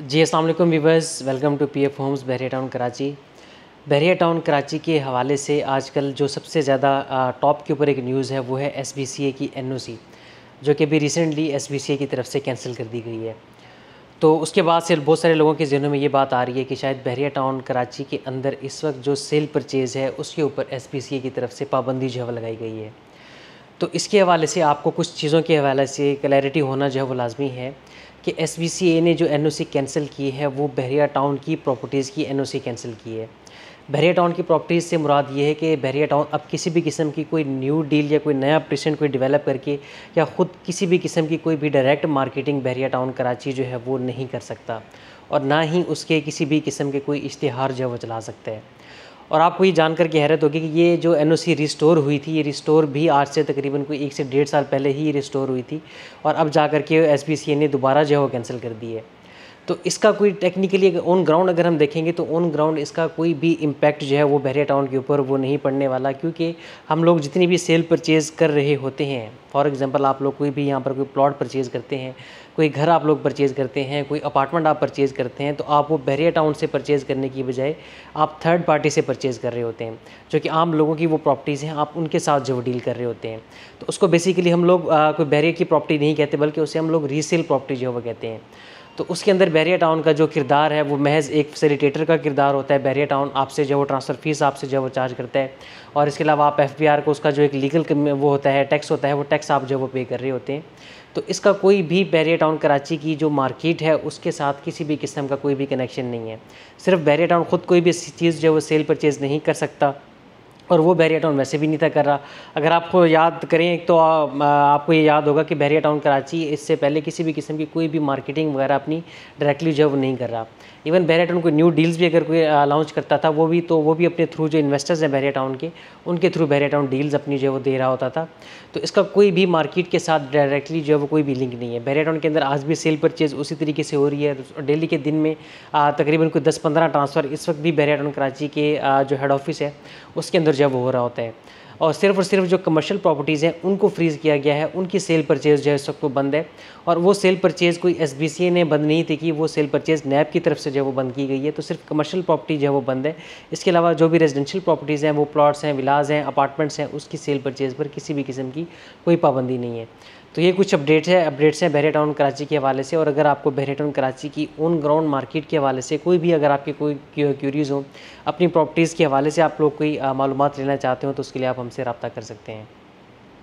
जी अस्सलाम वालेकुम viewers, welcome to PF homes Bahria town Karachi. Bahria town Karachi के हवाले से आजकल जो सबसे ज़्यादा टॉप के ऊपर एक न्यूज़ है वो है एसबीसीए की एनओसी, जो कि अभी रिसेंटली एसबीसीए की तरफ से कैंसिल कर दी गई है। तो उसके बाद से बहुत सारे लोगों के ज़हनों में ये बात आ रही है कि शायद बहरिया टाउन कराची के अंदर इस वक्त जो सेल परचेज़ है उसके ऊपर एसबीसीए की तरफ से पाबंदी जो है वो लगाई गई है। तो इसके हवाले से आपको कुछ चीज़ों के हवाले से क्लैरिटी होना जो है वो लाज़मी है कि एसबीसीए ने जो एनओसी कैंसिल की है वो बहरिया टाउन की प्रॉपर्टीज़ की एनओसी कैंसिल की है। बहरिया टाउन की प्रॉपर्टीज़ से मुराद ये है कि बहरिया टाउन अब किसी भी किस्म की कोई न्यू डील या कोई नया प्रेजेंट कोई डेवलप करके या ख़ुद किसी भी किस्म की कोई भी डायरेक्ट मार्केटिंग बहरिया टाउन कराची जो है वो नहीं कर सकता, और ना ही उसके किसी भी किस्म के कोई इश्तिहार जो है वो चला सकता है। और आपको ये जानकर के हैरत होगी कि ये जो एनओसी रिस्टोर हुई थी, ये रिस्टोर भी आज से तकरीबन कोई 1 से 1.5 साल पहले ही रिस्टोर हुई थी, और अब जा कर के एसबीसीए ने दोबारा जो है वो कैंसिल कर दी है। तो इसका कोई टेक्निकली ऑन ग्राउंड अगर हम देखेंगे तो ऑन ग्राउंड इसका कोई भी इम्पैक्ट जो है वो बहरिया टाउन के ऊपर वो नहीं पड़ने वाला, क्योंकि हम लोग जितनी भी सेल परचेज़ कर रहे होते हैं, फॉर एग्जांपल आप लोग कोई भी यहाँ पर कोई प्लॉट परचेज़ करते हैं, कोई घर आप लोग परचेज़ करते हैं, कोई अपार्टमेंट आप परचेज़ करते हैं, तो आप वो बहरिया टाउन से परचेज़ करने की बजाय आप थर्ड पार्टी से परचेज़ कर रहे होते हैं, जो कि आम लोगों की वो प्रॉपर्टीज़ हैं, आप उनके साथ जो डील कर रहे होते हैं। तो उसको बेसिकली हम लोग कोई बहरिया की प्रॉपर्टी नहीं कहते, बल्कि उसे हम लोग रीसेल प्रॉपर्टी जो है वो कहते हैं। तो उसके अंदर बहरिया टाउन का जो किरदार है वो महज़ एक फैसिलिटेटर का किरदार होता है। बहरिया टाउन आपसे जो वो ट्रांसफ़र फ़ीस आपसे जो वो चार्ज करता है, और इसके अलावा आप एफबीआर को उसका जो एक लीगल वो होता है, टैक्स होता है, वो टैक्स आप जो वो पे कर रहे होते हैं। तो इसका कोई भी बहरिया टाउन कराची की जो मार्केट है उसके साथ किसी भी किस्म का कोई भी कनेक्शन नहीं है। सिर्फ बहरिया टाउन ख़ुद कोई भी चीज़ जो है वो सेल परचेज़ नहीं कर सकता, और वो बहरिया टाउन वैसे भी नहीं था कर रहा। अगर आपको याद करें तो आपको ये याद होगा कि बहरिया टाउन कराची इससे पहले किसी भी किस्म की कोई भी मार्केटिंग वगैरह अपनी डायरेक्टली जो है वो नहीं कर रहा। इवन बहरिया टाउन कोई न्यू डील्स भी अगर कोई लॉन्च करता था, वो भी अपने थ्रू जो इन्वेस्टर्स हैं बहरिया टाउन के, उनके थ्रू बहरिया टाउन डील्स अपनी जो है वो दे रहा होता था। तो इसका कोई भी मार्केट के साथ डायरेक्टली जो है वो कोई भी लिंक नहीं है। बहरिया टाउन के अंदर आज भी सेल परचेज़ उसी तरीके से हो रही है। डेली के दिन में तकरीबन कोई 10-15 ट्रांसफ़र इस वक्त भी बहरिया टाउन कराची के जो हेड ऑफिस है उसके अंदर जो है वो हो रहा होता है। और सिर्फ जो कमर्शियल प्रॉपर्टीज़ हैं उनको फ्रीज़ किया गया है, उनकी सेल परचेज़ जो है इस वक्त वो बंद है। और वो सेल परचेज़ कोई एसबीसीए ने बंद नहीं थी, कि वो सेल परचेज़ नैब की तरफ से जो है वो बंद की गई है। तो सिर्फ कमर्शियल प्रॉपर्टी जो है वो बंद है। इसके अलावा जो भी रेजिडेंशियल प्रॉपर्टीज़ हैं, वो प्लॉट्स हैं, विलाज़ हैं, अपार्टमेंट्स हैं, उसकी सेल परचेज़ पर किसी भी किस्म की कोई पाबंदी नहीं है। तो ये कुछ अपडेट्स हैं बहरिया टाउन कराची के हवाले से। और अगर आपको बहरिया टाउन कराची की ऑन ग्राउंड मार्केट के हवाले से कोई भी अगर आपके कोई क्यूरीज़ हो, अपनी प्रॉपर्टीज़ के हवाले से आप लोग कोई मालूमात लेना चाहते हो, तो उसके लिए आप हमसे रब्ता कर सकते हैं।